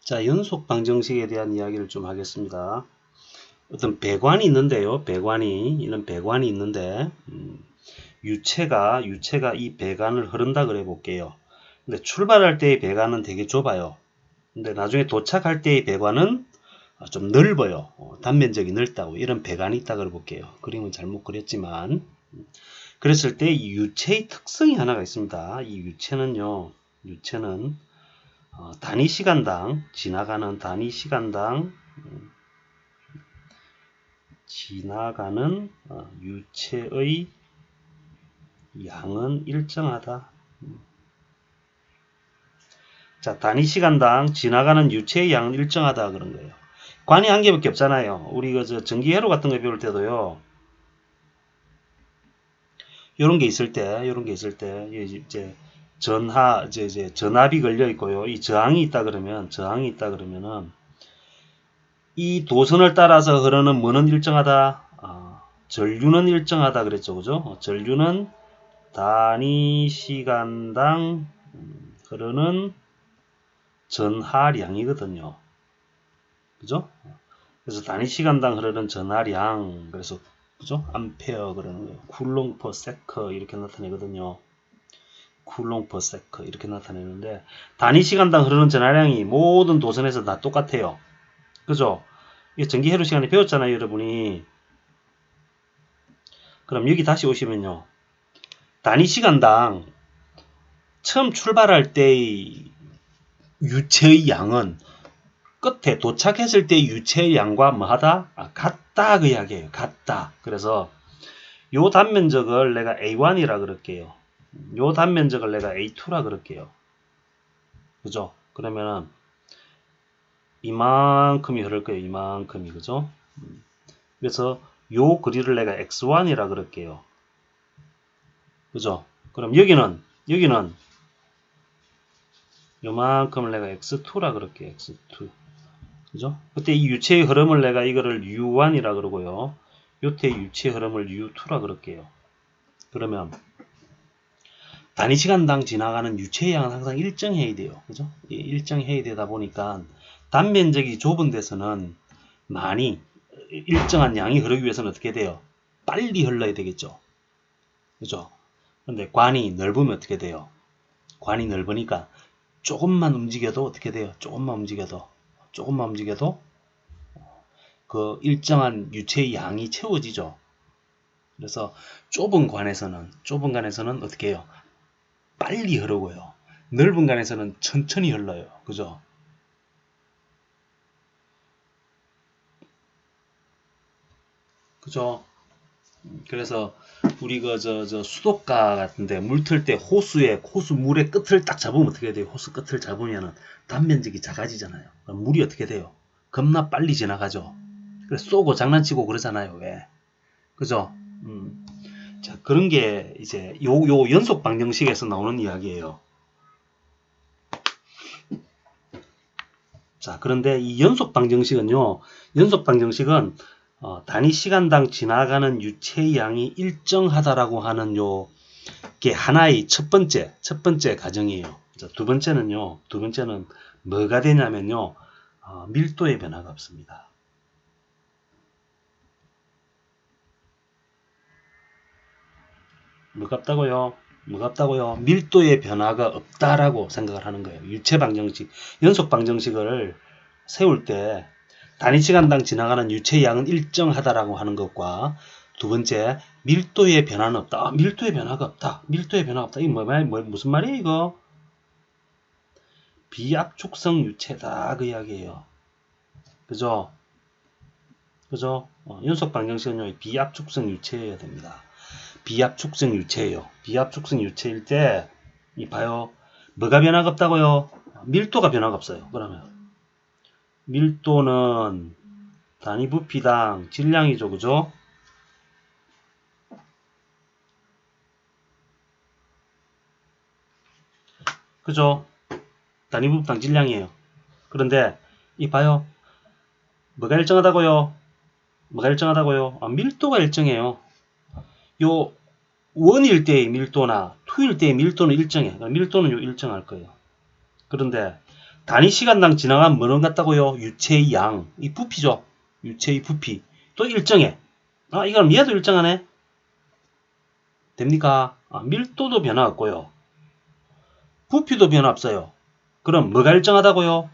자, 연속 방정식에 대한 이야기를 좀 하겠습니다. 어떤 배관이 있는데요. 이런 배관이 있는데, 유체가 이 배관을 흐른다 그래 볼게요. 근데 출발할 때의 배관은 되게 좁아요. 근데 나중에 도착할 때의 배관은 좀 넓어요. 단면적이 넓다고. 이런 배관이 있다 그래 볼게요. 그림은 잘못 그렸지만. 그랬을 때 이 유체의 특성이 하나가 있습니다. 이 유체는 단위 시간당 지나가는 유체의 양은 일정하다. 자, 단위 시간당 지나가는 유체의 양은 일정하다 그런 거예요. 관이 한 개밖에 없잖아요. 우리 전기회로 같은 거 배울 때도요. 이런 게 있을 때 이제 전압이 걸려 있고요. 이 저항이 있다 그러면은 이 도선을 따라서 흐르는 뭐는 일정하다. 전류는 일정하다 그랬죠, 그죠? 전류는 단위 시간당 흐르는 전하량이거든요. 그죠? 그래서 단위 시간당 흐르는 전하량, 그래서 그죠? 암페어 그러는 거예요. 쿨롱 퍼 세커 이렇게 나타내거든요. 쿨롱 퍼 세커 이렇게 나타내는데 단위 시간당 흐르는 전하량이 모든 도선에서 다 똑같아요. 그죠? 이게 전기회로 시간에 배웠잖아요, 여러분이. 그럼 여기 다시 오시면요. 단위 시간당 처음 출발할 때의 유체의 양은 끝에 도착했을 때의 유체의 양과 뭐하다? 같다 그 이야기예요. 같다. 그래서 요 단면적을 내가 A1이라 그럴게요. 요 단면적을 내가 A2라 그럴게요. 그죠? 그러면은 이만큼이 흐를 거예요. 이만큼이. 그죠? 그래서 요 거리를 내가 X1이라 그럴게요. 그죠? 그럼 여기는 요만큼을 내가 X2라 그럴게요. X2. 그죠? 그때 이 유체의 흐름을 내가 이거를 U1이라 그러고요. 요때 유체의 흐름을 U2라 그럴게요. 그러면 단위 시간당 지나가는 유체의 양은 항상 일정해야 돼요. 그죠? 일정해야 되다 보니까 단면적이 좁은 데서는 많이 일정한 양이 흐르기 위해서는 어떻게 돼요? 빨리 흘러야 되겠죠. 그죠? 근데 관이 넓으면 어떻게 돼요? 관이 넓으니까 조금만 움직여도 어떻게 돼요? 조금만 움직여도 그 일정한 유체의 양이 채워지죠. 그래서 좁은 관에서는 어떻게 해요? 빨리 흐르고요. 넓은 관에서는 천천히 흘러요. 그죠? 그죠? 그래서 우리 수도가 같은데 물 틀 때 호수 물의 끝을 딱 잡으면 어떻게 돼요? 호수 끝을 잡으면은 단면적이 작아지잖아요. 그럼 물이 어떻게 돼요? 겁나 빨리 지나가죠. 그래서 쏘고 장난치고 그러잖아요. 왜? 그죠? 자, 그런 게 이제 요 연속 방정식에서 나오는 이야기예요. 자, 그런데 이 연속 방정식은 단위 시간당 지나가는 유체의 양이 일정하다라고 하는 게 하나의 첫 번째 가정이에요. 자, 두 번째는 뭐가 되냐면요. 밀도의 변화가 없습니다. 뭐가 없다고요? 밀도의 변화가 없다라고 생각을 하는 거예요. 유체 방정식, 연속 방정식을 세울 때 단위 시간당 지나가는 유체의 양은 일정하다라고 하는 것과 두 번째, 밀도의 변화는 없다. 밀도의 변화가 없다. 이게 무슨 말이에요, 이거? 비압축성 유체다. 그 이야기예요. 그죠? 연속 방정식은요, 비압축성 유체여야 됩니다. 비압축성 유체예요. 비압축성 유체일 때, 봐요. 뭐가 변화가 없다고요? 밀도가 변화가 없어요. 그러면 밀도는 단위 부피당 질량이죠. 그죠? 그죠? 단위 부피당 질량이에요. 그런데 봐요. 뭐가 일정하다고요? 밀도가 일정해요. 요 원일 때의 밀도나 투일 때의 밀도는 일정해. 밀도는 일정할 거예요. 그런데 단위 시간당 지나간 뭐는 같다고요? 유체의 양. 이 부피죠. 유체의 부피. 또 일정해. 아, 이건 얘도 일정하네. 됩니까? 아, 밀도도 변화 없고요. 부피도 변화 없어요. 그럼 뭐가 일정하다고요?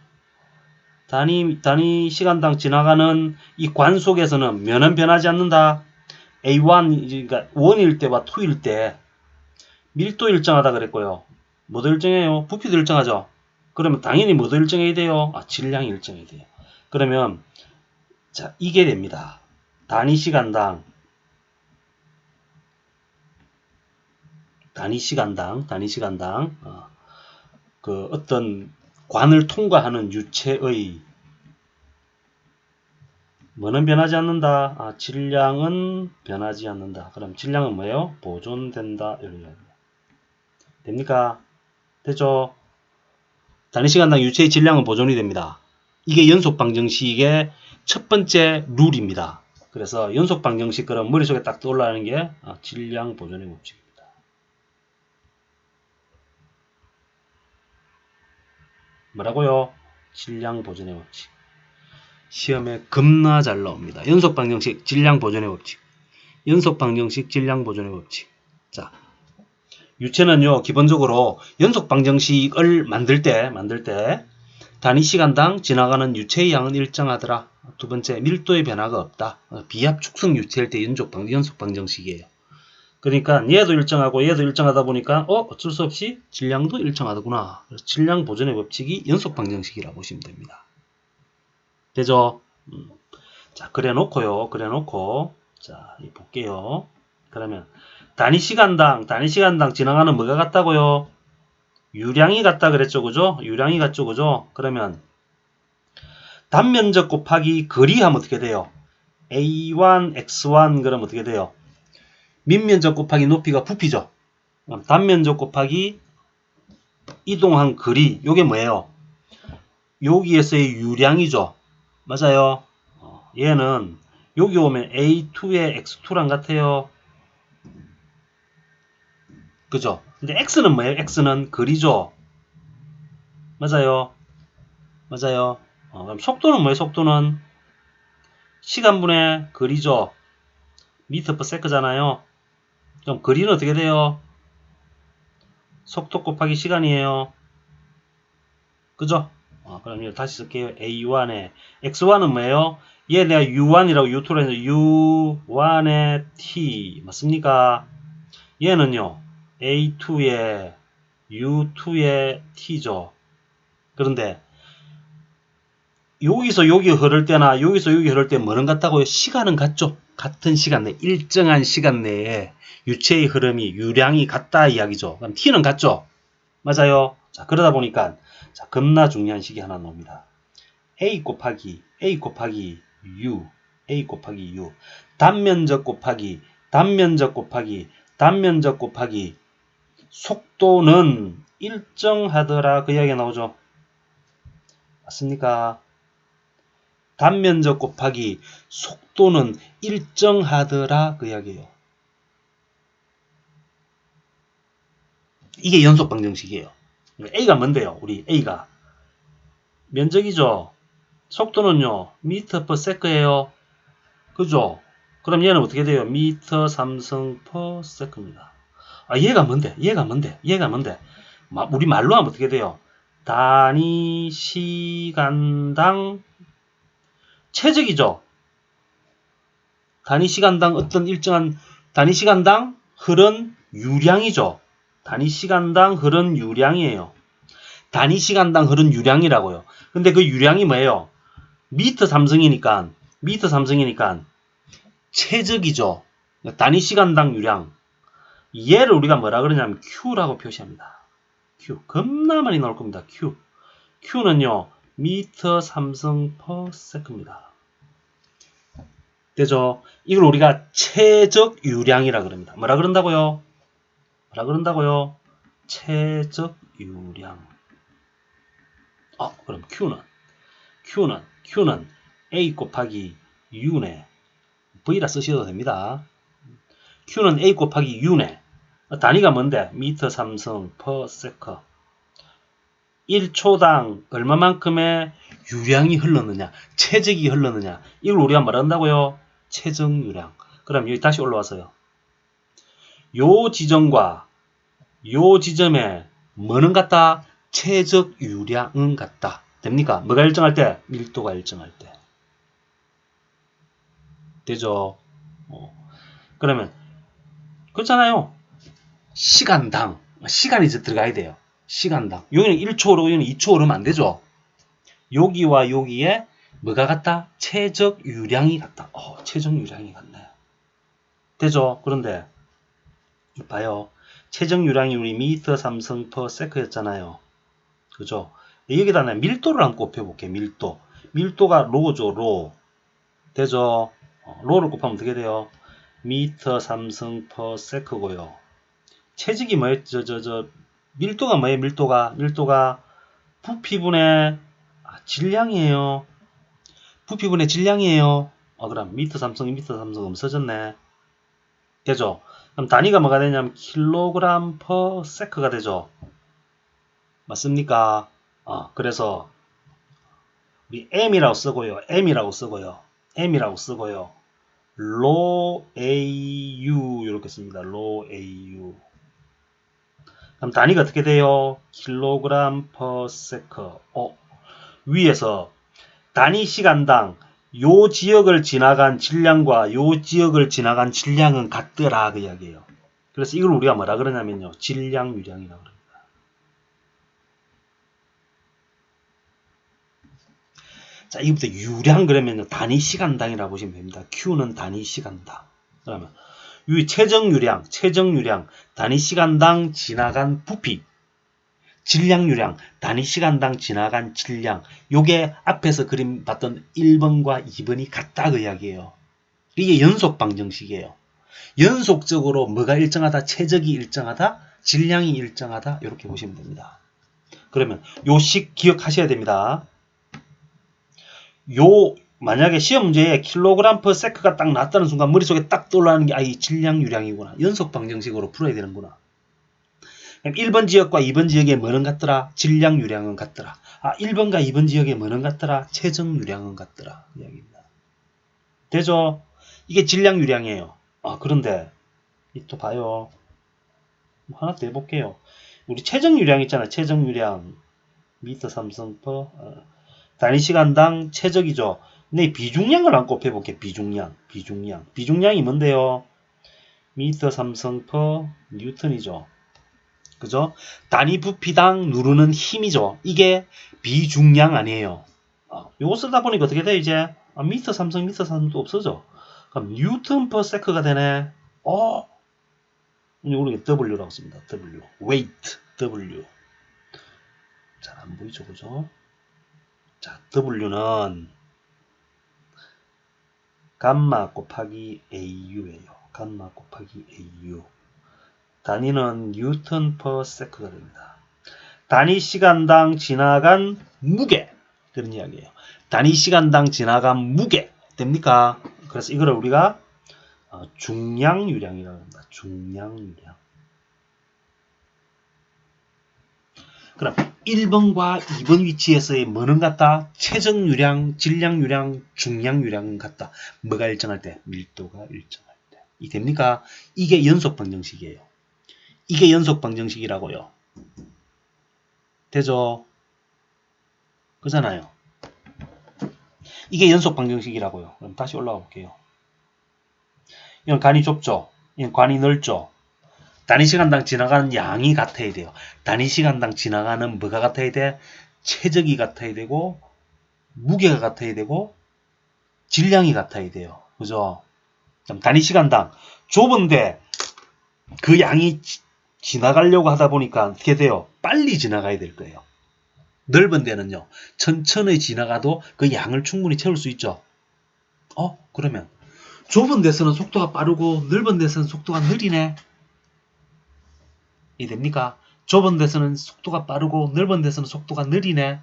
단위 시간당 지나가는 이 관 속에서는 면은 변하지 않는다. A1, 그러니까 1일 때와 2일 때 밀도 일정하다 그랬고요. 뭐도 일정해요? 부피도 일정하죠. 그러면 당연히 뭐도 일정해야 돼요? 아, 질량이 일정해야 돼요. 그러면 자, 이게 됩니다. 단위 시간당 그 어떤 관을 통과하는 유체의 뭐는 변하지 않는다. 아, 질량은 변하지 않는다. 그럼 질량은 뭐예요? 보존된다. 이런 이야기. 됩니까? 되죠? 단위 시간당 유체의 질량은 보존이 됩니다. 이게 연속 방정식의 첫 번째 룰입니다. 그래서 연속 방정식 그럼 머릿속에 딱 떠올라오는 게 질량 보존의 법칙입니다. 뭐라고요? 질량 보존의 법칙. 시험에 겁나 잘 나옵니다. 연속 방정식 질량 보존의 법칙. 연속 방정식 질량 보존의 법칙. 자, 유체는요, 기본적으로 연속 방정식을 만들 때 단위 시간당 지나가는 유체의 양은 일정하더라. 두 번째, 밀도의 변화가 없다. 비합 축성 유체일 때 연속 방정식이에요. 그러니까 얘도 일정하고 얘도 일정하다 보니까 어쩔 수 없이 질량도 일정하더구나. 그래서 질량 보존의 법칙이 연속 방정식이라고 보시면 됩니다. 되죠? 자, 그래놓고 자, 볼게요. 그러면 단위 시간당 지나가는 뭐가 같다고요? 유량이 같다 그랬죠, 그죠? 유량이 같죠, 그죠? 그러면 단면적 곱하기 거리 하면 어떻게 돼요? A1, X1 그러면 어떻게 돼요? 밑면적 곱하기 높이가 부피죠. 그럼 단면적 곱하기 이동한 거리, 요게 뭐예요? 여기에서의 유량이죠. 맞아요. 얘는 여기 오면 A2의 X2랑 같아요. 그죠? 근데 X는 뭐예요? X는 거리죠. 맞아요. 그럼 속도는 뭐예요? 속도는 시간분의 거리죠. 미터 퍼 세크잖아요. 그럼 거리는 어떻게 돼요? 속도 곱하기 시간이에요. 그죠? 그럼 이걸 다시 쓸게요. A1에 X1은 뭐예요? 얘 내가 U1이라고 U2로 해서 U1의 T 맞습니까? 얘는요. A2의 U2의 T죠. 그런데 여기서 여기 흐를 때나 여기서 여기 흐를 때 뭐는 같다고요? 시간은 같죠. 같은 시간 내 일정한 시간 내에 유체의 흐름이 유량이 같다 이야기죠. 그럼 T는 같죠. 맞아요. 자, 그러다 보니까 자, 겁나 중요한 식이 하나 나옵니다. A 곱하기 U 단면적 곱하기 속도는 일정하더라 그 이야기가 나오죠. 맞습니까? 단면적 곱하기 속도는 일정하더라 그 이야기예요. 이게 연속 방정식이에요. A가 뭔데요? 우리 A가 면적이죠. 속도는요. 미터 퍼 세크예요. 그죠? 그럼 얘는 어떻게 돼요? 미터 삼성 퍼 세크입니다. 아, 얘가 뭔데? 우리 말로 하면 어떻게 돼요? 단위 시간당 최적이죠. 단위 시간당 어떤 일정한 단위 시간당 흐른 유량이죠. 단위 시간당 흐른 유량이에요. 단위 시간당 흐른 유량이라고요. 근데 그 유량이 뭐예요? 미터 삼성이니까 최적이죠. 단위 시간당 유량. 얘를 우리가 뭐라 그러냐면 Q라고 표시합니다. Q. 겁나 많이 나올 겁니다. Q. Q는요. 미터 삼성 퍼 세크입니다. 되죠? 이걸 우리가 최적 유량이라 그럽니다. 뭐라 그런다고요? 최적 유량. 그럼 Q는 A 곱하기 U네. V라 쓰셔도 됩니다. Q는 A 곱하기 U네. 단위가 뭔데? 미터 삼성 퍼 세커. 1초당 얼마만큼의 유량이 흘렀느냐, 최적이 흘렀느냐, 이걸 우리가 말한다고요. 최적유량. 그럼 여기 다시 올라와서요. 요 지점과 요 지점에 뭐는 같다? 최적유량은 같다. 됩니까? 뭐가 일정할 때? 밀도가 일정할 때. 되죠? 그러면 그렇잖아요. 시간당. 시간이 이제 들어가야 돼요. 시간당. 여기는 1초로, 여기는 2초 오르면 안 되죠? 여기와 여기에 뭐가 같다? 최적유량이 같다. 최적유량이 같네. 되죠? 그런데 봐요. 최적유량이 우리 미터 삼성 퍼 세크였잖아요. 그죠? 여기다 내 밀도를 한번 곱해볼게. 밀도. 밀도가 로죠, 로. 되죠? 로를 곱하면 어떻게 돼요? 미터 삼성 퍼 세크고요. 체직이 뭐예요? 밀도가 뭐예요? 밀도가 부피분의 질량이에요. 부피분의 질량이에요. 그럼 미터 삼성 없어졌네. 되죠? 그럼 단위가 뭐가 되냐면 킬로그램 퍼 세크가 되죠. 맞습니까? 그래서 우리 M이라고 쓰고요. M이라고 쓰고요. 로 AU 이렇게 씁니다. 로 AU. 그럼 단위가 어떻게 돼요? 킬로그램 퍼 세크. 위에서 단위 시간당 요 지역을 지나간 질량과 요 지역을 지나간 질량은 같더라 그 이야기예요. 그래서 이걸 우리가 뭐라 그러냐면요. 질량 유량이라고 그럽니다. 자, 이부터 유량 그러면 단위 시간당이라고 보시면 됩니다. Q는 단위 시간당. 그러면 이 최정유량, 단위 시간당 지나간 부피, 질량유량, 단위 시간당 지나간 질량. 요게 앞에서 그림 봤던 1번과 2번이 같다 그 이야기예요. 이게 연속 방정식이에요. 연속적으로 뭐가 일정하다, 최적이 일정하다, 질량이 일정하다 이렇게 보시면 됩니다. 그러면 요식 기억하셔야 됩니다. 만약에 시험 문제에 킬로그램 퍼 세크가 딱 나왔다는 순간 머릿속에 딱 떠올라오는 게 이 질량 유량이구나. 연속 방정식으로 풀어야 되는구나. 1번 지역과 2번 지역에 뭐는 같더라? 질량 유량은 같더라. 1번과 2번 지역에 뭐는 같더라? 최적 유량은 같더라. 이야기입니다. 되죠? 이게 질량 유량이에요. 그런데 또 봐요. 하나 더 해볼게요. 우리 최적 유량 있잖아. 최적 유량 미터 삼성 퍼 단위 시간당 최적이죠. 근데 비중량을 안 곱해볼게. 비중량이 뭔데요? 미터 삼성 퍼 뉴턴이죠. 그죠? 단위 부피당 누르는 힘이죠. 이게 비중량 아니에요. 요거 쓰다 보니까 어떻게 돼 이제? 미터 삼성도 없어져. 그럼 뉴턴 퍼 세크가 되네. 우리가 W라고 씁니다. W. weight. W. 잘 안 보이죠, 그죠? 자, W는 감마 곱하기 AU예요. 감마 곱하기 AU. 단위는 뉴턴 퍼 세크가 됩니다. 단위 시간당 지나간 무게. 그런 이야기예요. 단위 시간당 지나간 무게. 됩니까? 그래서 이거를 우리가 중량유량이라고 합니다. 중량유량. 그럼 1번과 2번 위치에서의 뭐는 같다? 최적유량, 질량유량, 중량유량은 같다. 뭐가 일정할 때? 밀도가 일정할 때. 이 됩니까? 이게 연속방정식이에요. 이게 연속방정식이라고요. 되죠? 그잖아요. 이게 연속방정식이라고요. 그럼 다시 올라가 볼게요. 이건 간이 좁죠? 이건 간이 넓죠? 단위 시간당 지나가는 양이 같아야 돼요. 단위 시간당 지나가는 뭐가 같아야 돼? 최적이 같아야 되고 무게가 같아야 되고 질량이 같아야 돼요. 그죠? 단위 시간당 좁은데 그 양이 지나가려고 하다 보니까 어떻게 돼요? 빨리 지나가야 될 거예요. 넓은 데는요. 천천히 지나가도 그 양을 충분히 채울 수 있죠. 그러면 좁은 데서는 속도가 빠르고 넓은 데서는 속도가 느리네. 이해됩니까? 좁은 데서는 속도가 빠르고 넓은 데서는 속도가 느리네.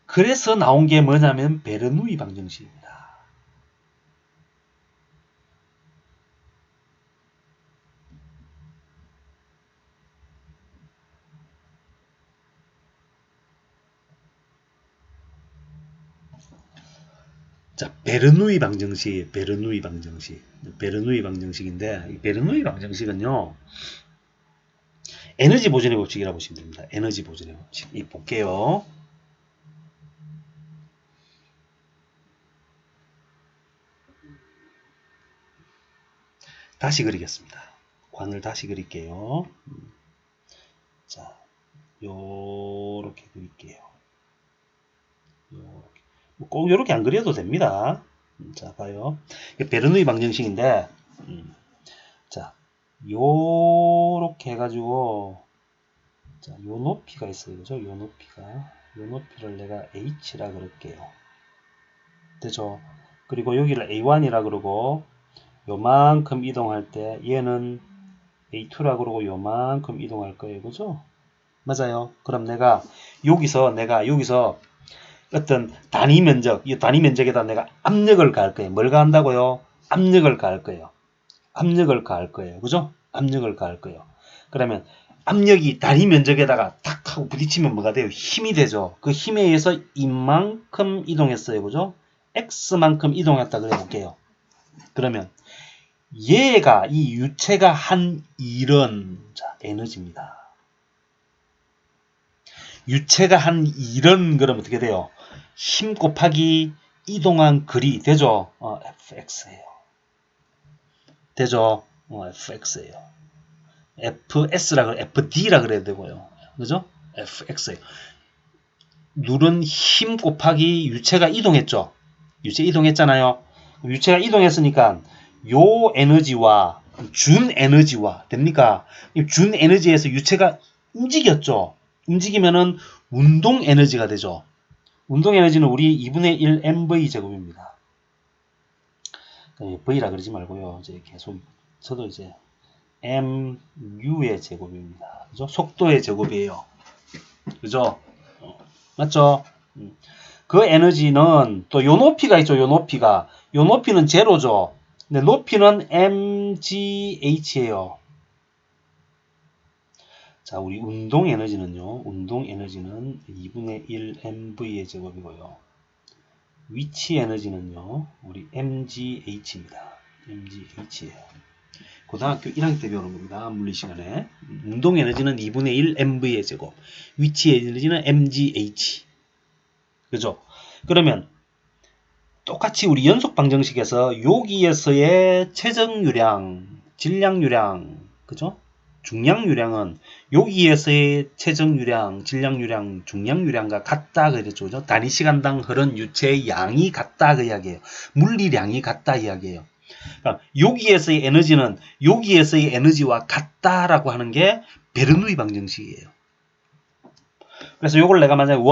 그래서 나온 게 뭐냐면 베르누이 방정식입니다. 자, 베르누이 방정식, 베르누이 방정식, 베르누이 방정식인데 이 베르누이 방정식은요. 에너지 보존의 법칙이라고 보시면 됩니다. 에너지 보존의 법칙. 이 볼게요. 다시 그리겠습니다. 관을 다시 그릴게요. 자, 요렇게 그릴게요. 요렇게. 꼭 요렇게 안 그려도 됩니다. 자, 봐요. 베르누이 방정식인데, 자, 요렇게 해가지고, 자, 요 높이가 있어요. 그죠? 요 높이가. 요 높이를 내가 h라 그럴게요. 되죠? 그리고 여기를 a1이라 그러고, 요만큼 이동할 때, 얘는 a2라 그러고 요만큼 이동할 거예요. 그죠? 맞아요. 그럼 내가 여기서 어떤 단위 면적, 이 단위 면적에다 내가 압력을 가할 거예요. 뭘 가한다고요? 압력을 가할 거예요. 압력을 가할 거예요. 그죠? 압력을 가할 거예요. 그러면 압력이 단위 면적에다가 탁 하고 부딪히면 뭐가 돼요? 힘이 되죠. 그 힘에 의해서 이만큼 이동했어요. 그죠? x만큼 이동했다 그래 볼게요. 그러면 얘가 이 유체가 한 일은 자, 에너지입니다. 유체가 한 일은 그럼 어떻게 돼요? 힘 곱하기 이동한 거리 되죠? fx예요. 되죠? fx예요. fs라 그래, fd라 그래야 되고요. 그죠? fx예요. 누른 힘 곱하기 유체가 이동했죠? 유체 이동했잖아요. 유체가 이동했으니까 요 에너지와 준 에너지와 됩니까? 준 에너지에서 유체가 움직였죠. 움직이면은 운동 에너지가 되죠. 운동 에너지는 우리 2분의 1 mv 제곱입니다. v라 그러지 말고요. 이제 계속 저도 이제 mu의 제곱입니다. 그죠? 속도의 제곱이에요. 그죠? 맞죠? 그 에너지는 또 요 높이가 있죠. 요 높이가. 요 높이는 제로죠. 근데 높이는 mgh예요. 자, 우리 운동 에너지는요. 운동 에너지는 2분의 1 mv의 제곱이고요. 위치 에너지는요. 우리 mgh입니다. mgh예요. 고등학교 1학년 때 배우는 겁니다. 물리 시간에. 운동 에너지는 2분의 1 mv의 제곱. 위치 에너지는 mgh. 그죠? 그러면 똑같이 우리 연속 방정식에서 여기에서의 최정유량, 질량유량, 그죠? 중량유량은 여기에서의 최정유량, 질량유량, 중량유량과 같다 그랬죠. 그죠? 단위 시간당 흐른 유체의 양이 같다 그 이야기예요. 물리량이 같다 이야기예요. 그러니까 여기에서의 에너지는 여기에서의 에너지와 같다라고 하는 게 베르누이 방정식이에요. 그래서 요걸 내가 만약에 1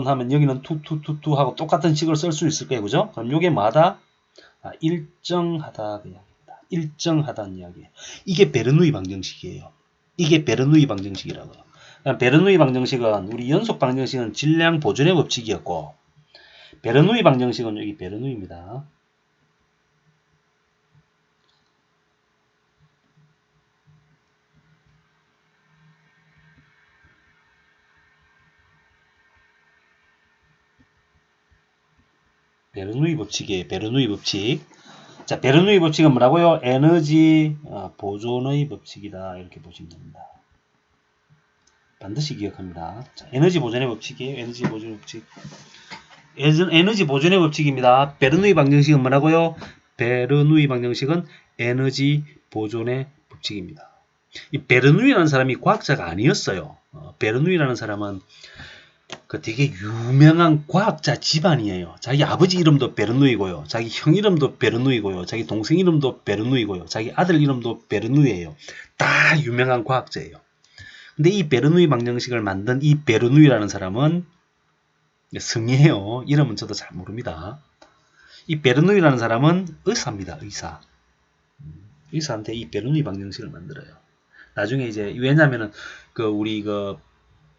하면 여기는 2 하고 똑같은 식을 쓸 수 있을 거예요. 그죠? 그럼 요게 뭐다? 일정하다 그 이야기입니다. 일정하다는 이야기예요. 이게 베르누이 방정식이에요. 이게 베르누이 방정식이라고요. 베르누이 방정식은 우리 연속 방정식은 질량 보존의 법칙이었고 베르누이 방정식은 여기 베르누이입니다. 베르누이 법칙이에요. 베르누이 법칙. 자, 베르누이 법칙은 뭐라고요? 에너지 보존의 법칙이다. 이렇게 보시면 됩니다. 반드시 기억합니다. 자, 에너지 보존의 법칙이에요. 에너지 보존의 법칙. 에너지 보존의 법칙입니다. 베르누이 방정식은 뭐라고요? 베르누이 방정식은 에너지 보존의 법칙입니다. 이 베르누이라는 사람이 과학자가 아니었어요. 베르누이라는 사람은 그 되게 유명한 과학자 집안이에요. 자기 아버지 이름도 베르누이고요. 자기 형 이름도 베르누이고요. 자기 동생 이름도 베르누이고요. 자기 아들 이름도 베르누이예요. 다 유명한 과학자예요. 근데 이 베르누이 방정식을 만든 이 베르누이라는 사람은 성이에요. 이름은 저도 잘 모릅니다. 이 베르누이라는 사람은 의사입니다. 의사. 의사한테 이 베르누이 방정식을 만들어요. 나중에 이제 왜냐면은 우리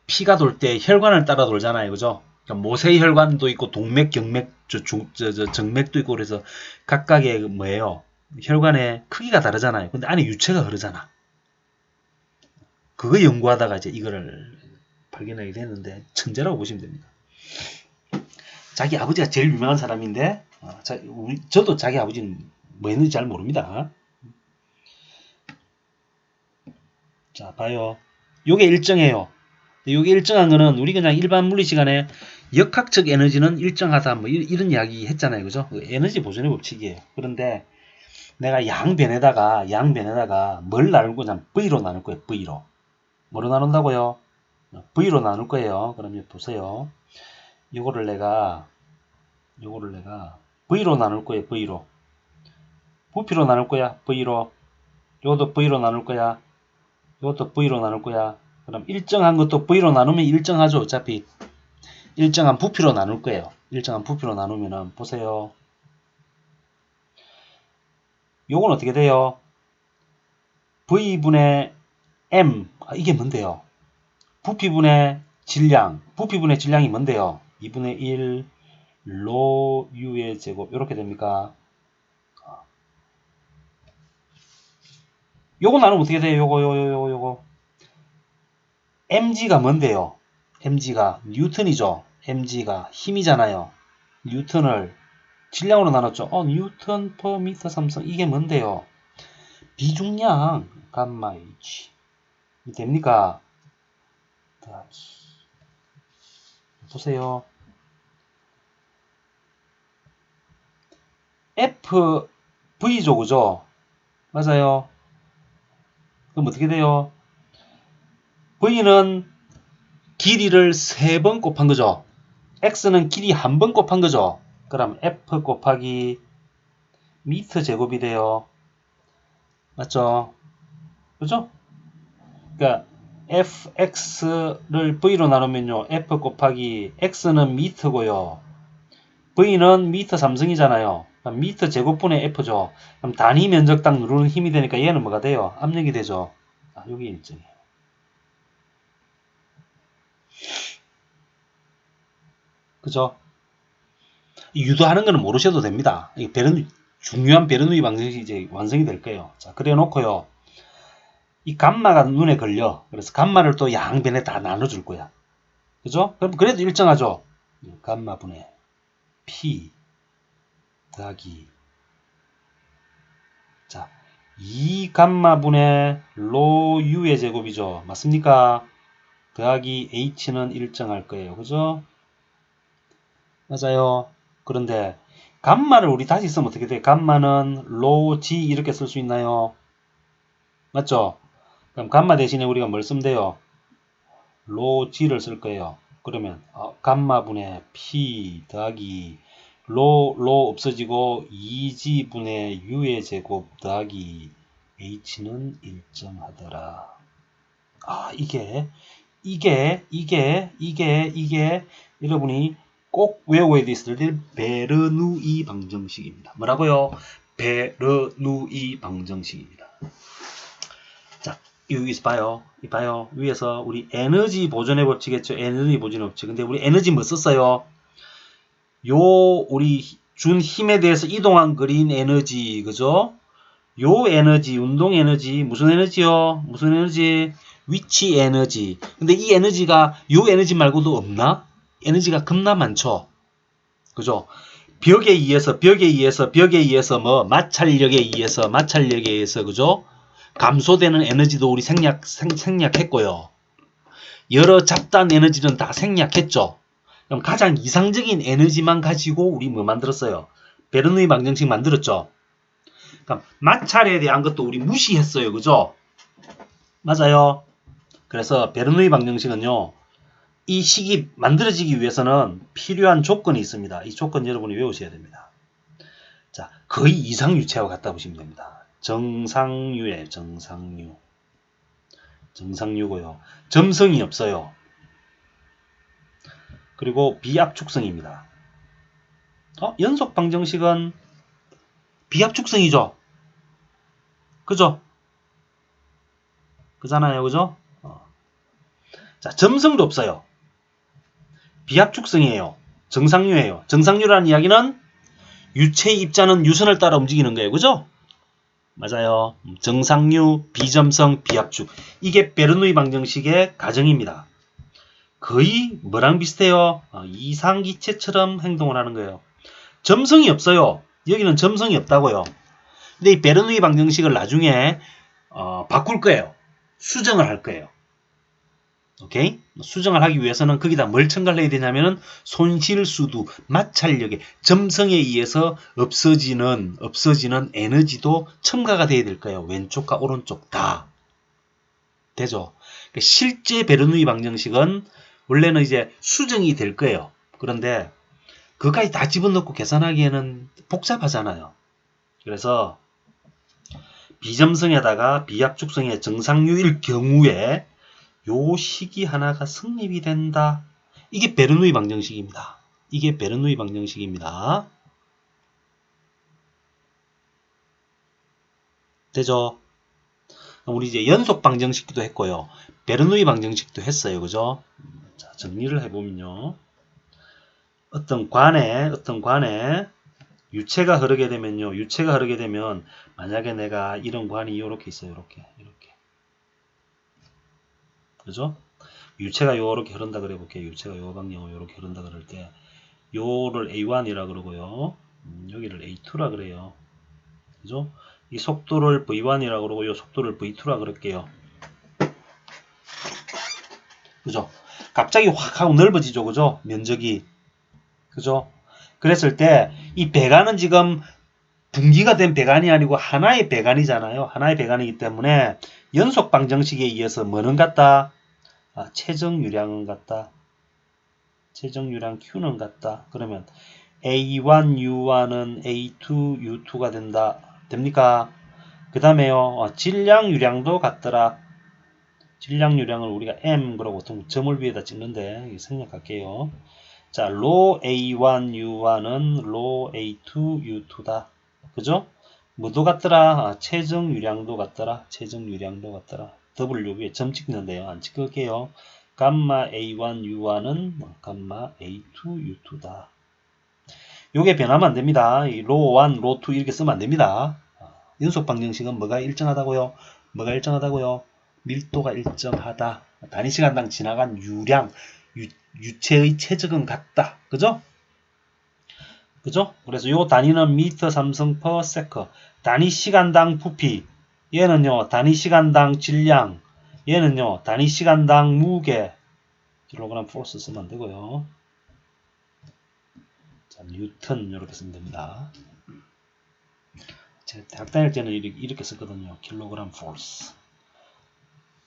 피가 돌 때 혈관을 따라 돌잖아요. 그죠? 그러니까 모세혈관도 있고 동맥, 경맥, 정맥도 있고 그래서 각각의 뭐예요? 혈관의 크기가 다르잖아요. 근데 안에 유체가 흐르잖아. 그거 연구하다가 이제 이거를 발견하게 됐는데 천재라고 보시면 됩니다. 자기 아버지가 제일 유명한 사람인데 저도 자기 아버지는 뭐 했는지 잘 모릅니다. 자, 봐요. 요게 일정해요. 요게 일정한 거는 우리 그냥 일반 물리 시간에 역학적 에너지는 일정하다 뭐 이런 이야기 했잖아요. 그죠? 에너지 보존의 법칙이에요. 그런데 내가 양변에다가 뭘 나눌 거냐면 V로 나눌 거예요. V로. 뭐로 나눈다고요? V로 나눌 거예요. 그러면 보세요. 요거를 내가 V로 나눌 거예요. V로. 부피로 나눌 거야. V로. 요것도 V로 나눌 거야. 요것도 V로 나눌 거야. 그럼 일정한 것도 V로 나누면 일정하죠. 어차피 일정한 부피로 나눌 거예요. 일정한 부피로 나누면은 보세요. 요건 어떻게 돼요? V분의 M. 이게 뭔데요? 부피분의 질량. 부피분의 질량이 뭔데요? 2분의 1 로 U의 제곱. 이렇게 됩니까? 요거 나누면 어떻게 돼요? 요거. mg가 뭔데요? mg가 뉴턴이죠. mg가 힘이잖아요. 뉴턴을 질량으로 나눴죠. 뉴턴 per 미터 삼성. 이게 뭔데요? 비중량 감마 h. 됩니까? 보세요. F V죠, 그죠? 맞아요. 그럼 어떻게 돼요? V는 길이를 3번 곱한 거죠. X는 길이 1번 곱한 거죠. 그럼 F 곱하기 미터 제곱이 돼요. 맞죠? 그죠? 그러니까 fx를 v로 나누면요. f 곱하기 x는 미터고요. v는 미터 삼성이잖아요. 그럼 미터 제곱분의 f죠. 그럼 단위 면적당 누르는 힘이 되니까 얘는 뭐가 돼요? 압력이 되죠. 여기 일정이에요. 그죠? 유도하는 거는 모르셔도 됩니다. 중요한 베르누이 방정식이 이제 완성이 될 거예요. 자, 그래 놓고요. 이 감마가 눈에 걸려. 그래서 감마를 또 양변에 다 나눠줄 거야. 그죠? 그럼 그래도 일정하죠? 감마분의 P 더하기 자, 2 감마분의 로 U의 제곱이죠. 맞습니까? 더하기 H는 일정할 거예요. 그죠? 맞아요. 그런데 감마를 우리 다시 쓰면 어떻게 돼요? 감마는 로 G 이렇게 쓸 수 있나요? 맞죠? 그럼 감마 대신에 우리가 뭘 쓰면 돼요? 로 G를 쓸 거예요. 그러면 감마분의 P 더하기 로 없어지고 2G분의 U의 제곱 더하기 H는 일정하더라. 이게 여러분이 꼭 외워야 될 베르누이 방정식입니다. 뭐라고요? 베르누이 방정식입니다. 자, 여기서 봐요. 위에서 우리 에너지 보존의 법칙이겠죠. 에너지 보존의 법칙. 근데 우리 에너지 뭐 썼어요? 우리 준 힘에 대해서 이동한 그린 에너지, 그죠? 요 에너지, 운동 에너지, 무슨 에너지요? 무슨 에너지? 위치 에너지. 근데 이 에너지가 요 에너지 말고도 없나? 에너지가 겁나 많죠? 그죠? 벽에 의해서 뭐 마찰력에 의해서 그죠? 감소되는 에너지도 우리 생략했고요. 여러 잡다한 에너지는 다 생략했죠. 그럼 가장 이상적인 에너지만 가지고 우리 뭐 만들었어요? 베르누이 방정식 만들었죠. 그럼 마찰에 대한 것도 우리 무시했어요. 그죠? 맞아요. 그래서 베르누이 방정식은요. 이 식이 만들어지기 위해서는 필요한 조건이 있습니다. 이 조건 여러분이 외우셔야 됩니다. 자, 거의 이상유체와 같다 보시면 됩니다. 정상유예요. 정상유고요. 점성이 없어요. 그리고 비압축성입니다. 연속 방정식은 비압축성이죠. 그죠? 그잖아요. 그죠? 자, 점성도 없어요. 비압축성이에요. 정상유예요. 정상유라는 이야기는 유체의 입자는 유선을 따라 움직이는 거예요. 그죠? 맞아요. 정상유, 비점성, 비압축. 이게 베르누이 방정식의 가정입니다. 거의 뭐랑 비슷해요? 이상기체처럼 행동을 하는 거예요. 점성이 없어요. 여기는 점성이 없다고요. 근데 이 베르누이 방정식을 나중에 바꿀 거예요. 수정을 할 거예요. 오케이? 수정을 하기 위해서는 거기다 뭘 첨가를 해야 되냐면은 손실수도, 마찰력의 점성에 의해서 없어지는 에너지도 첨가가 돼야 될 거예요. 왼쪽과 오른쪽 다. 되죠? 그러니까 실제 베르누이 방정식은 원래는 이제 수정이 될 거예요. 그런데 그것까지 다 집어넣고 계산하기에는 복잡하잖아요. 그래서 비점성에다가 비압축성의 정상유일 경우에 요 식이 하나가 성립이 된다. 이게 베르누이 방정식입니다. 이게 베르누이 방정식입니다. 되죠? 우리 이제 연속 방정식도 했고요. 베르누이 방정식도 했어요. 그죠? 자, 정리를 해보면요. 어떤 관에 유체가 흐르게 되면요. 유체가 흐르게 되면 만약에 내가 이런 관이 이렇게 있어요. 이렇게. 그죠? 유체가 요렇게 흐른다 그래 볼게요. 유체가 요 방향으로 요렇게 흐른다 그럴 때 요를 A1이라 그러고요. 여기를 A2라 그래요. 그죠? 이 속도를 V1이라 그러고 요 속도를 V2라 그럴게요. 그죠? 갑자기 확 하고 넓어지죠. 그죠? 면적이. 그죠? 그랬을 때 이 배관은 지금 분기가 된 배관이 아니고 하나의 배관이잖아요. 하나의 배관이기 때문에 연속 방정식에 의해서 뭐는 같다? 최정 유량은 같다. 최정 유량 Q는 같다. 그러면 A1, U1은 A2, U2가 된다. 됩니까? 그 다음에요. 질량 유량도 같더라. 질량 유량을 우리가 M 그러고 보통 점을 위에다 찍는데 생략할게요. 자, 로 A1, U1은 로 A2, U2다. 그죠? 뭐도 같더라? 최정 유량도 같더라. 최정 유량도 같더라. W 위에 점 찍는데요. 안 찍을게요. 감마 A1, U1은 감마 A2, U2다. 요게 변하면 안 됩니다. 이 로1, 로2 이렇게 쓰면 안 됩니다. 연속 방정식은 뭐가 일정하다고요? 뭐가 일정하다고요? 밀도가 일정하다. 단위 시간당 지나간 유량, 유체의 최적은 같다. 그죠? 그죠? 그래서 요 단위는 미터 삼성 퍼 세커. 단위 시간당 부피. 얘는요, 단위 시간당 질량. 얘는요, 단위 시간당 무게. 킬로그램 포스 쓰면 안 되고요. 자, 뉴턴 이렇게 쓰면 됩니다. 제가 대학 다닐 때는 이렇게 썼거든요. 킬로그램 포스.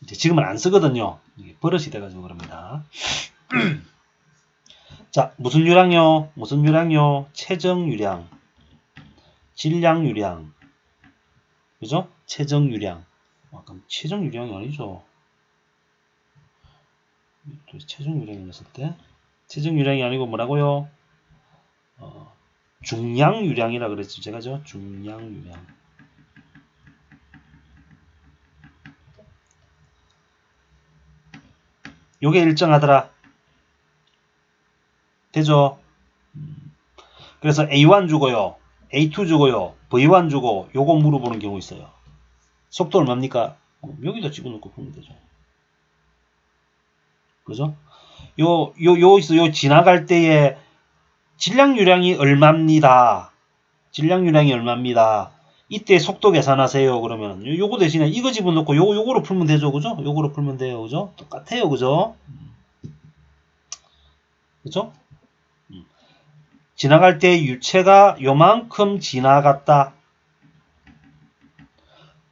이제 지금은 안 쓰거든요. 이게 버릇이 돼가지고 그럽니다. 자, 무슨 유량요? 무슨 유량요? 최정 유량, 질량 유량, 그죠? 최정 유량. 그럼 최정 유량이 아니죠. 최정 유량이었을 때 최정 유량이 아니고 뭐라고요? 중량 유량이라 그랬죠. 제가죠. 중량 유량. 요게 일정하더라. 되죠? 그래서 A1 주고요. A2 주고요. V1 주고 요거 물어보는 경우 있어요. 속도 얼마입니까? 여기다 집어넣고 보면 되죠. 그죠? 요 지나갈 때에 질량 유량이 얼마입니다. 질량 유량이 얼마입니다. 이때 속도 계산하세요. 그러면 요거 대신에 이거 집어넣고 요거로 풀면 되죠. 그죠? 요거로 풀면 돼요. 그죠? 똑같아요. 그죠? 그죠? 지나갈 때 유체가 요만큼 지나갔다.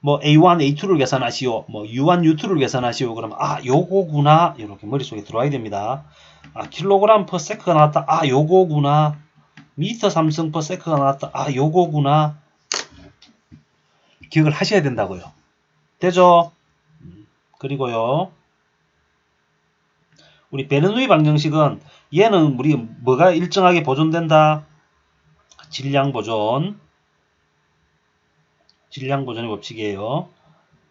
뭐 A1, A2를 계산하시오. 뭐 U1, U2를 계산하시오. 그러면 요거구나. 이렇게 머릿속에 들어와야 됩니다. 킬로그램 퍼 세크가 나왔다. 요거구나. 미터 삼성 퍼 세크가 나왔다. 요거구나. 기억을 하셔야 된다고요. 되죠? 그리고요. 우리 베르누이 방정식은 얘는 우리 뭐가 일정하게 보존된다? 질량 보존. 질량 보존의 법칙이에요.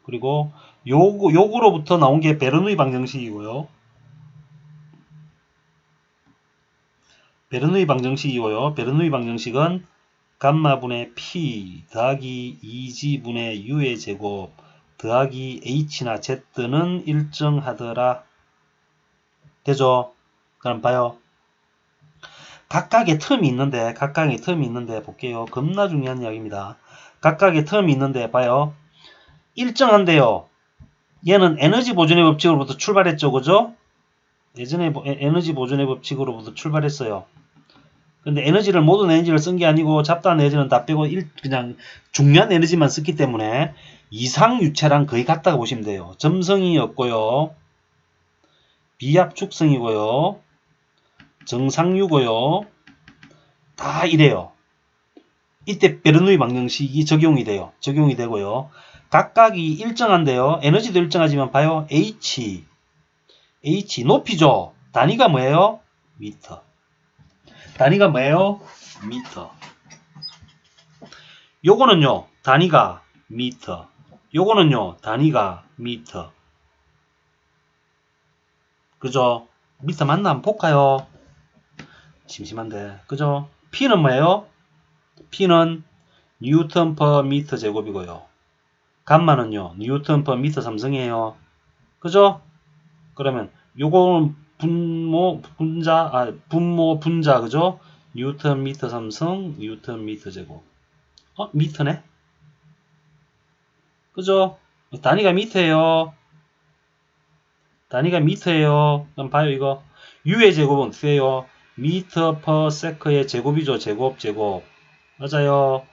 그리고 요거로부터 나온 게 베르누이 방정식이고요. 베르누이 방정식은 감마분의 P 더하기 2G분의 U의 제곱 더하기 H나 Z는 일정하더라. 되죠? 그럼 봐요. 각각의 텀이 있는데 볼게요. 겁나 중요한 이야기입니다. 각각의 텀이 있는데 봐요. 일정한데요. 얘는 에너지 보존의 법칙으로부터 출발했죠. 그죠? 예전에 에너지 보존의 법칙으로부터 출발했어요. 근데 에너지를 모든 에너지를 쓴 게 아니고 잡다한 에너지는 다 빼고 그냥 중요한 에너지만 썼기 때문에 이상유체랑 거의 같다고 보시면 돼요. 점성이었고요. 비압축성이고요. 정상유고요. 다 이래요. 이때 베르누이 방정식이 적용이 되고요. 각각이 일정한데요. 에너지도 일정하지만 봐요. H 높이죠. 단위가 뭐예요? 미터. 단위가 뭐예요? 미터. 요거는요. 단위가 미터. 요거는요. 단위가 미터. 그죠? 미터 맞나 한번 볼까요? 심심한데. 그죠? P는 뭐예요? P는 뉴턴 퍼 미터 제곱이고요. 감마는요. 뉴턴 퍼 미터 삼성이에요. 그죠? 그러면 요거는 분모 분자 그죠? 뉴턴 미터 삼성 뉴턴 미터 제곱. 미터네? 그죠? 단위가 미터예요. 단위가 미터예요. 그럼 봐요 이거. U의 제곱은 어떻게 해요? 미터 퍼 세커의 제곱이죠. 제곱. 맞아요.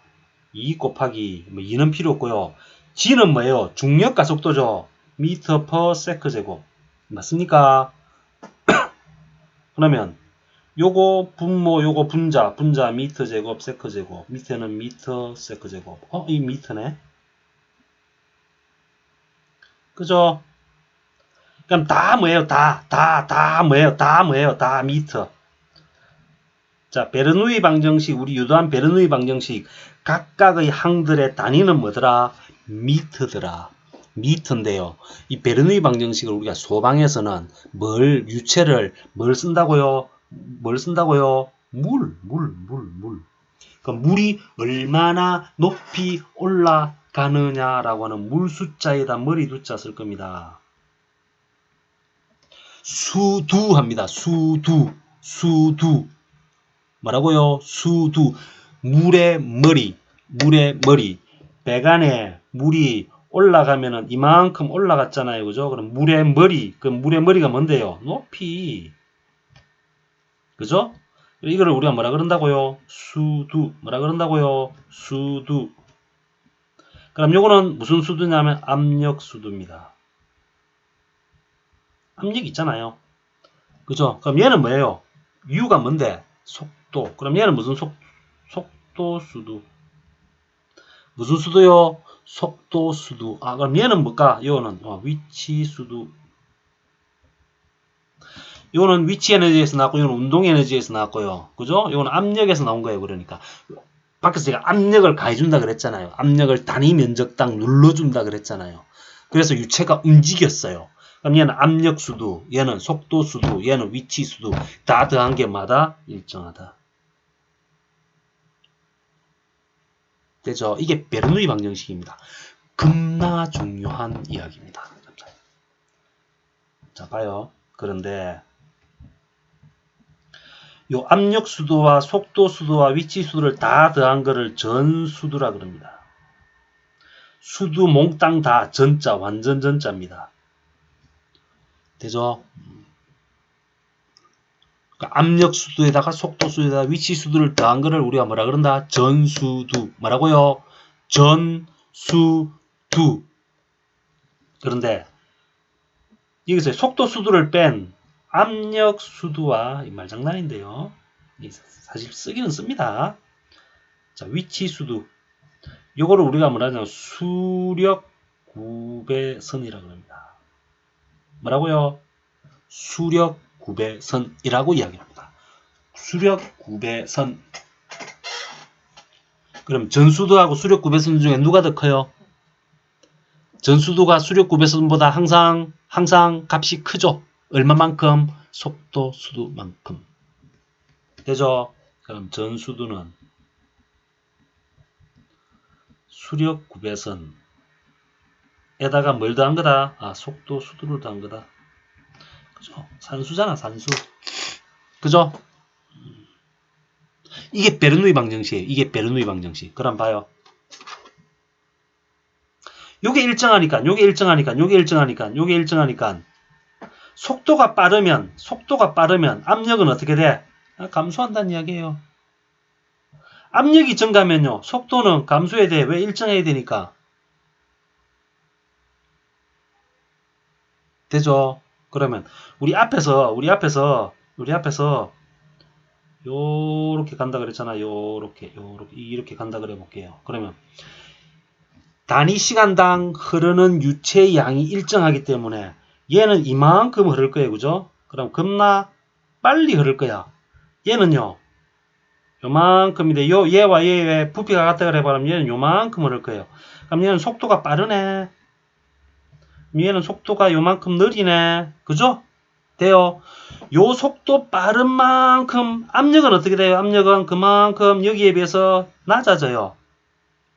2 곱하기 2는 필요 없고요. G는 뭐예요? 중력과 속도죠. 미터 퍼 세커 제곱. 맞습니까? 그러면 요거 분모 요거 분자 미터 제곱 세커 제곱 밑에는 미터 세커 제곱 이 미터네 그죠? 그럼 다 뭐예요? 다 미터. 자, 베르누이 방정식, 우리 유도한 베르누이 방정식, 각각의 항들의 단위는 뭐더라? 미터더라. 미터인데요. 이 베르누이 방정식을 우리가 소방에서는 유체를 뭘 쓴다고요? 물. 그러니까 물이 얼마나 높이 올라가느냐라고 하는 물 숫자에다 머리 두자 쓸 겁니다. 수두합니다. 수두. 뭐라고요? 수두. 물의 머리. 배관에 물이 올라가면은 이만큼 올라갔잖아요. 그죠? 그럼 물의 머리. 그 물의 머리가 뭔데요? 높이. 그죠? 이거를 우리가 뭐라 그런다고요? 수두. 뭐라 그런다고요? 수두. 그럼 요거는 무슨 수두냐면 압력 수두입니다. 압력 있잖아요. 그죠? 그럼 얘는 뭐예요? U가 뭔데? 속도. 그럼 얘는 무슨 속도 수두. 무슨 수두요? 속도 수두. 그럼 얘는 뭘까? 이거는 위치 수두. 이거는 위치 에너지에서 나왔고, 이거는 운동 에너지에서 나왔고요. 그죠? 이거는 압력에서 나온 거예요. 그러니까. 밖에서 제가 압력을 가해준다 그랬잖아요. 압력을 단위 면적당 눌러준다 그랬잖아요. 그래서 유체가 움직였어요. 그럼 얘는 압력 수두, 얘는 속도 수두, 얘는 위치 수두 다 더한 게 마다 일정하다. 되죠? 이게 베르누이 방정식입니다. 겁나 중요한 이야기입니다. 자, 봐요. 그런데 요 압력 수두와 속도 수두와 위치 수두를 다 더한 거를 전수두라 그럽니다. 수두 몽땅 다 전자, 완전 전자입니다. 되죠? 그러니까 압력 수두에다가 속도 수두에다가 위치 수두를 더한 거를 우리가 뭐라 그런다? 전수두. 뭐라고요? 전수두. 그런데 여기서 속도 수두를 뺀 압력 수두와 말장난인데요. 사실 쓰기는 씁니다. 자, 위치 수두. 요거를 우리가 뭐라 하냐면 수력 구배선이라고 합니다. 뭐라고요? 수력 구배선이라고 이야기합니다. 수력 구배선. 그럼 전수도하고 수력 구배선 중에 누가 더 커요? 전수도가 수력 구배선보다 항상 값이 크죠. 얼마만큼? 속도 수두만큼. 되죠? 그럼 전수도는 수력 구배선에다가 뭘 더한 거다? 속도 수두를 더한 거다. 그죠? 산수잖아, 산수. 그죠? 이게 베르누이 방정식이에요. 이게 베르누이 방정식. 그럼 봐요. 요게 일정하니까, 요게 일정하니까, 요게 일정하니까, 요게 일정하니까 속도가 빠르면 압력은 어떻게 돼? 감소한다는 이야기예요. 압력이 증가하면요. 속도는 감소해야 돼. 왜? 일정해야 되니까. 되죠? 그러면 우리 앞에서 요렇게 간다 그랬잖아. 요렇게 이렇게 간다 그래 볼게요. 그러면 단위 시간당 흐르는 유체의 양이 일정하기 때문에 얘는 이만큼 흐를 거예요. 그죠? 그럼 겁나 빨리 흐를 거야. 얘는요. 요만큼인데 얘와 얘의 부피가 같다 그래 봐면 얘는 요만큼 흐를 거예요. 그럼 얘는 속도가 빠르네. 얘는 속도가 요만큼 느리네. 그죠? 돼요. 요 속도 빠른 만큼 압력은 어떻게 돼요? 압력은 그만큼 여기에 비해서 낮아져요.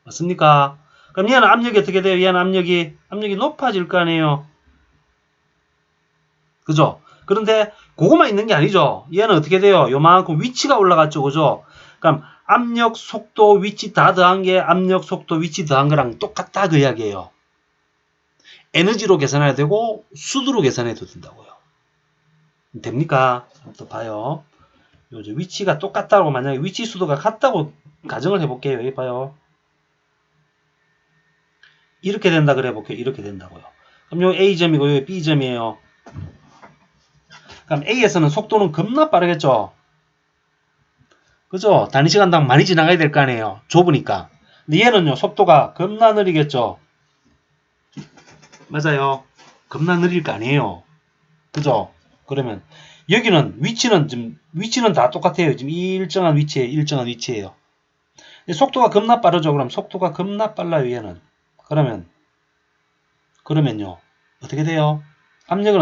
맞습니까? 그럼 얘는 압력이 어떻게 돼요? 얘는 압력이 높아질 거 아니에요. 그죠? 그런데 그거만 있는 게 아니죠. 얘는 어떻게 돼요? 요만큼 위치가 올라갔죠. 그죠? 그럼 압력, 속도, 위치 다 더한 게 압력, 속도, 위치 더한 거랑 똑같다 그 이야기예요. 에너지로 계산해야 되고 수도로 계산해도 된다고요. 됩니까? 또 봐요. 위치가 똑같다고 만약에 위치 수도가 같다고 가정을 해볼게요. 여기 봐요. 이렇게 된다 그래 볼게요. 이렇게 된다고요. 그럼 요 A점이고 요 B점이에요. 그럼 A에서는 속도는 겁나 빠르겠죠. 그죠? 단위시간당 많이 지나가야 될 거 아니에요. 좁으니까. 근데 얘는요. 속도가 겁나 느리겠죠. 맞아요. 겁나 느릴 거 아니에요. 그죠? 그러면 여기는 위치는 다 똑같아요. 지금 일정한 위치예요. 속도가 겁나 빠르죠. 그럼 속도가 겁나 빨라요. 얘는. 그러면요. 어떻게 돼요? 압력이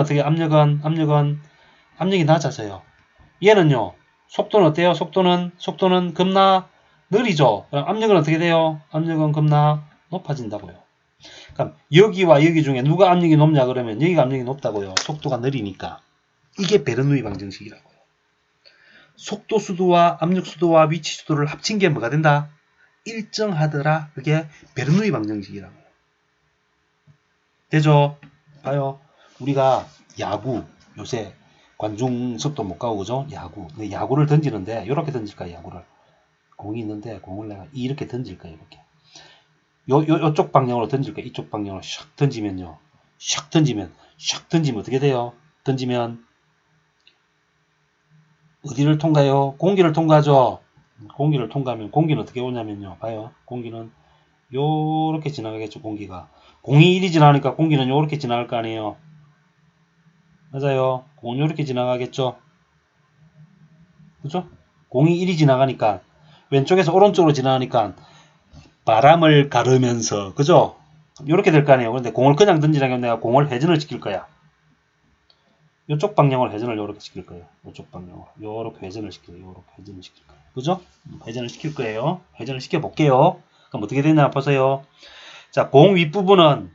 낮아져요. 얘는요. 속도는 어때요? 속도는 겁나 느리죠. 그럼 압력은 어떻게 돼요? 압력은 겁나 높아진다고요. 그럼 여기와 여기 중에 누가 압력이 높냐 그러면 여기가 압력이 높다고요. 속도가 느리니까. 이게 베르누이 방정식이라고요. 속도 수도와 압력 수도와 위치 수도를 합친 게 뭐가 된다? 일정하더라. 그게 베르누이 방정식이라고요. 되죠? 봐요. 우리가 야구 요새 관중석도 못 가고 그죠? 야구를 던지는데 이렇게 던질까요? 야구를 공이 있는데 공을 내가 이렇게 던질까요? 이렇게 요쪽 방향으로 던질까요? 이쪽 방향으로 샥 던지면요. 샥 던지면 어떻게 돼요? 던지면 어디를 통과해요? 공기를 통과하죠. 공기를 통과하면 공기는 어떻게 오냐면요. 봐요. 공기는 요렇게 지나가겠죠. 공이 이리 지나가니까 공기는 요렇게 지나갈 거 아니에요. 맞아요. 공은 요렇게 지나가겠죠. 그죠? 공이 이리 지나가니까 왼쪽에서 오른쪽으로 지나가니까 바람을 가르면서 그죠? 요렇게 될 거 아니에요. 그런데 공을 그냥 던지라면 내가 공을 회전을 시킬 거야. 요쪽 방향으로 회전을 요렇게 시킬 거예요. 요쪽 방향으로 요렇게 회전을 시킬 거예요. 그죠? 회전을 시킬 거예요. 회전을 시켜 볼게요. 그럼 어떻게 되냐 보세요. 자, 공 윗부분은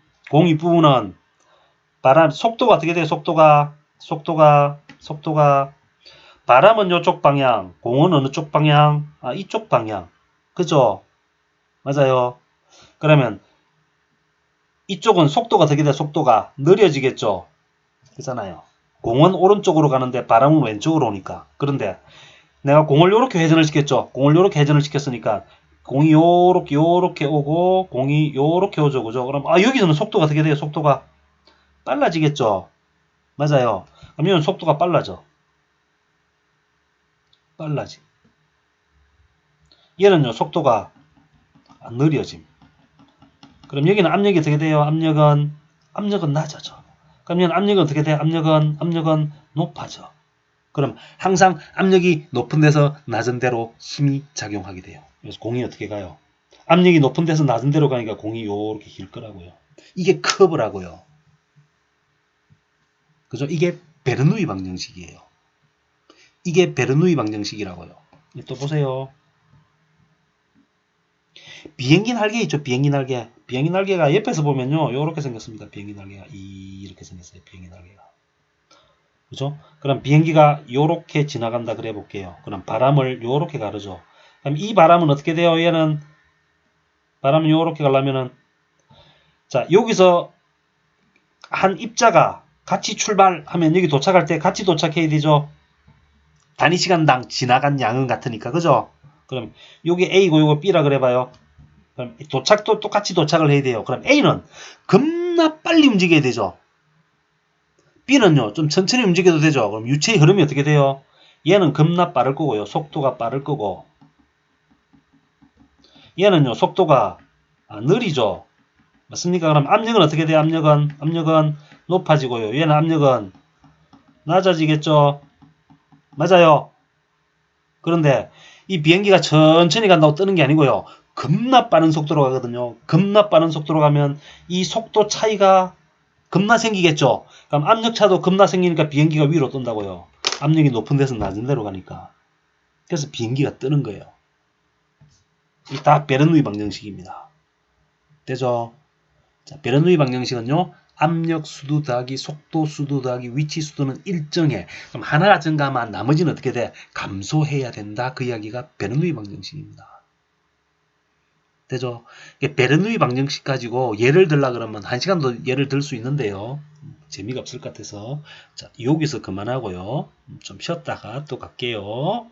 바람 속도가 어떻게 돼요? 속도가 바람은 요쪽 방향, 공은 어느 쪽 방향? 이쪽 방향. 그죠? 맞아요. 그러면 이쪽은 속도가 어떻게 돼? 속도가 느려지겠죠? 그렇잖아요. 공은 오른쪽으로 가는데 바람은 왼쪽으로 오니까. 그런데 내가 공을 요렇게 회전을 시켰죠. 공을 요렇게 회전을 시켰으니까 공이 요렇게 오고 공이 요렇게 오죠. 그죠? 그럼 여기서는 속도가 어떻게 돼요? 속도가 빨라지겠죠. 맞아요. 그러면 속도가 빨라져. 얘는요. 속도가 느려짐. 그럼 여기는 압력이 어떻게 돼요? 압력은 낮아져. 그러면 압력은 어떻게 돼요? 압력은 높아져. 그럼 항상 압력이 높은 데서 낮은 데로 힘이 작용하게 돼요. 그래서 공이 어떻게 가요? 압력이 높은 데서 낮은 데로 가니까 공이 요렇게 길 거라고요. 이게 커브라고요. 그죠? 이게 베르누이 방정식이에요. 이게 베르누이 방정식이라고요. 또 보세요. 비행기 날개 있죠? 비행기 날개가 옆에서 보면요. 요렇게 생겼습니다. 비행기 날개가 이렇게 생겼어요. 비행기 날개가. 그죠? 그럼 비행기가 요렇게 지나간다 그래 볼게요. 그럼 바람을 요렇게 가르죠. 그럼 이 바람은 어떻게 돼요? 얘는 바람은 요렇게 가려면은 자, 여기서 한 입자가 같이 출발하면 여기 도착할 때 같이 도착해야 되죠. 단위 시간당 지나간 양은 같으니까 그죠? 그럼 요게 A고 요거 B라 그래봐요. 그럼 도착도 똑같이 도착을 해야 돼요. 그럼 A는 겁나 빨리 움직여야 되죠. B는요 좀 천천히 움직여도 되죠. 그럼 유체의 흐름이 어떻게 돼요? 얘는 겁나 빠를 거고요. 속도가 빠를 거고 얘는요 속도가 느리죠. 맞습니까? 그럼 압력은 어떻게 돼요? 압력은 높아지고요. 얘는 압력은 낮아지겠죠. 맞아요. 그런데 이 비행기가 천천히 간다고 뜨는 게 아니고요. 겁나 빠른 속도로 가거든요. 겁나 빠른 속도로 가면 이 속도 차이가 겁나 생기겠죠. 그럼 압력차도 겁나 생기니까 비행기가 위로 뜬다고요. 압력이 높은 데서 낮은 데로 가니까. 그래서 비행기가 뜨는 거예요. 이 다 베르누이 방정식입니다. 되죠? 자, 베르누이 방정식은요. 압력 수도 더하기 속도 수도 더하기 위치 수도는 일정해. 그럼 하나가 증가하면 나머지는 어떻게 돼? 감소해야 된다. 그 이야기가 베르누이 방정식입니다. 되죠? 베르누이 방정식 가지고 예를 들라 그러면 1시간도 예를 들 수 있는데요. 재미가 없을 것 같아서 자, 여기서 그만하고요. 좀 쉬었다가 또 갈게요.